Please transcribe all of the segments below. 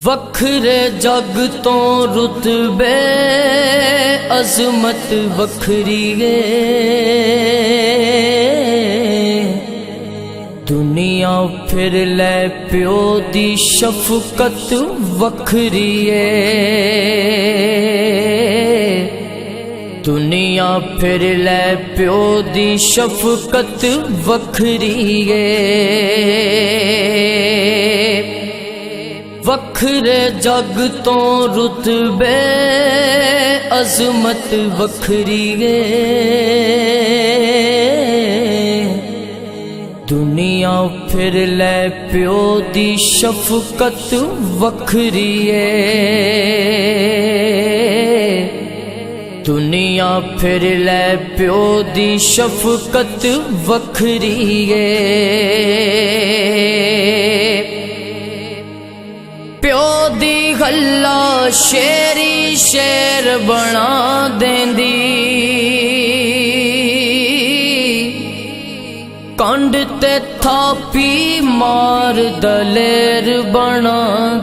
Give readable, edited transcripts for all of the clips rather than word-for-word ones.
वखरे जग तो रुतबे अजमत वखरी है। दुनिया फिर ले प्यो दी शफकत वखरी है। दुनिया फिर ले प्यो दी शफकत वखरी है। वखरे जग तो रुतबे अजमत वखरी है। दुनिया फिर ले प्यो दी शफकत वखरी है। दुनिया फिर ले प्यो दी शफकत वखरी है। प्यो दी गल्ला शेरी शेर बना देंदी। कंड ते थापी मार दलेर बना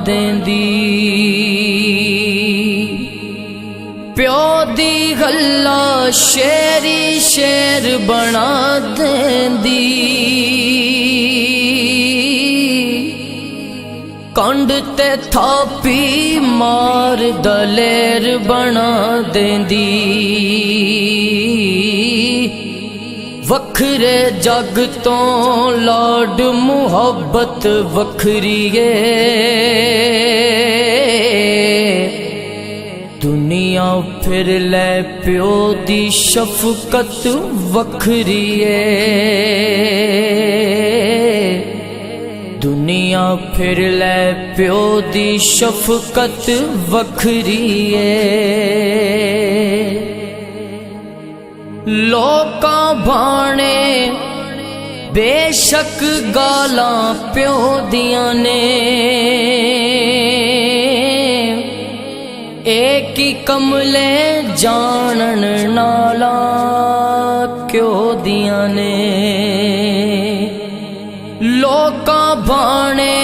देंदी। प्यो दी गल्ला शेरी शेर बना देंदी। कंड ते थापी मार दलेर बना देंदी। वखरे जग तो लाड मुहब्बत वखरी है। दुनिया फिर ले प्यो दी शफकत वखरी है। दुनिया फिर ले प्यो दी शफकत वखरी है। लोका भाने बेशक गालां प्यो दियां ने। एक ही कमले जानन नाला क्यों दियां ने। लोका भाने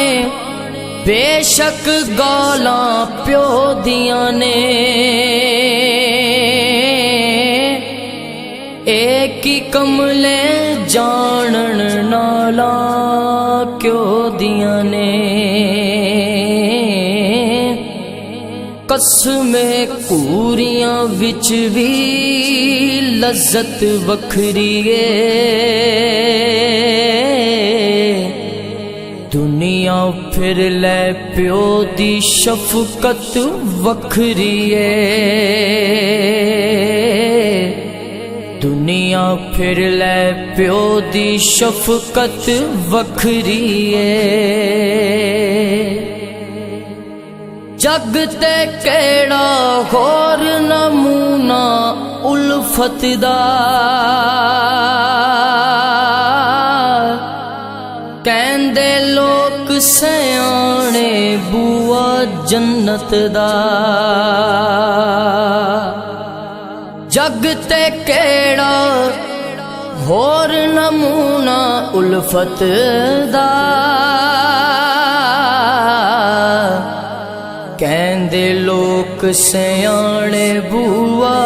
बेशक गालां प्यो दियां ने। एक ही कमले जानन नाला क्यों दियां ने। कसमे कूरियां विच भी लज्जत वखरी है। दुनिया फिर ले प्यो दी शफकत वखरी है। दुनिया फिर ले प्यो दी शफकत वखरी है। जग ते केड़ा होर नमूना उल्फत दा। कहंदे लोक सयाने बुआ जन्नत दा। जग ते केड़ा होर नमूना उल्फत दा। कहंदे लोक सयाने बुआ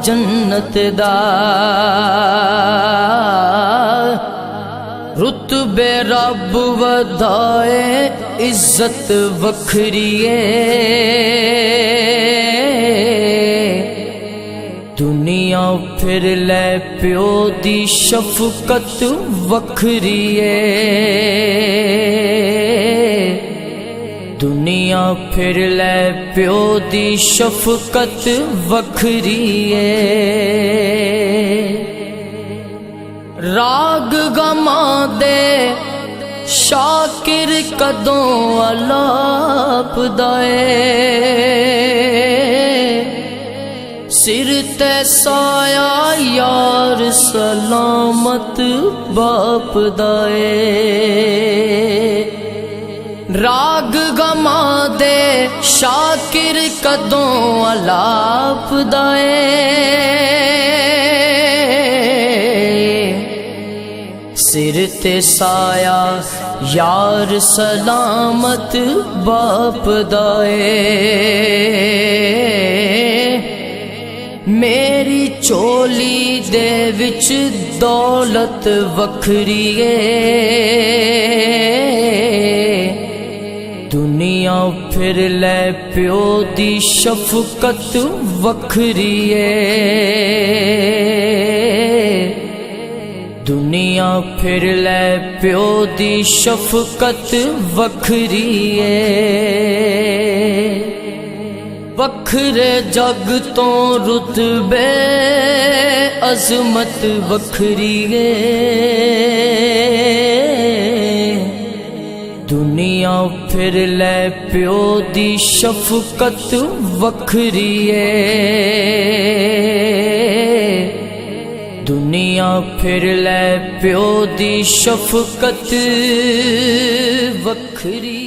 जन्नत दा। रुतबे रब वधाए इज्जत वखरी है। दुनिया फिर ले प्यो दी शफकत वखरी है। दुनिया फिर ले प्यो दी शफकत वखरी है। राग गमा दे शाकिर कदों अलाप दाए। सिर ते साया यार सलामत बाप दाए। राग गमा दे शाकिर कदों अलाप दाए। सिर ते साया यार सलामत बाप दाए। मेरी चोली दे विच दौलत वखरी है, दुनिया फिर ले प्यो दी शफकत वखरी है। दुनिया फिर ले प्यो दी शफकत वखरी है। वखरे जग तो रुतबे अजमत वखरी है। दुनिया फिर ले प्यो दी शफकत वखरी है। दुनिया फिर ले प्यो दी शफकत वखरी।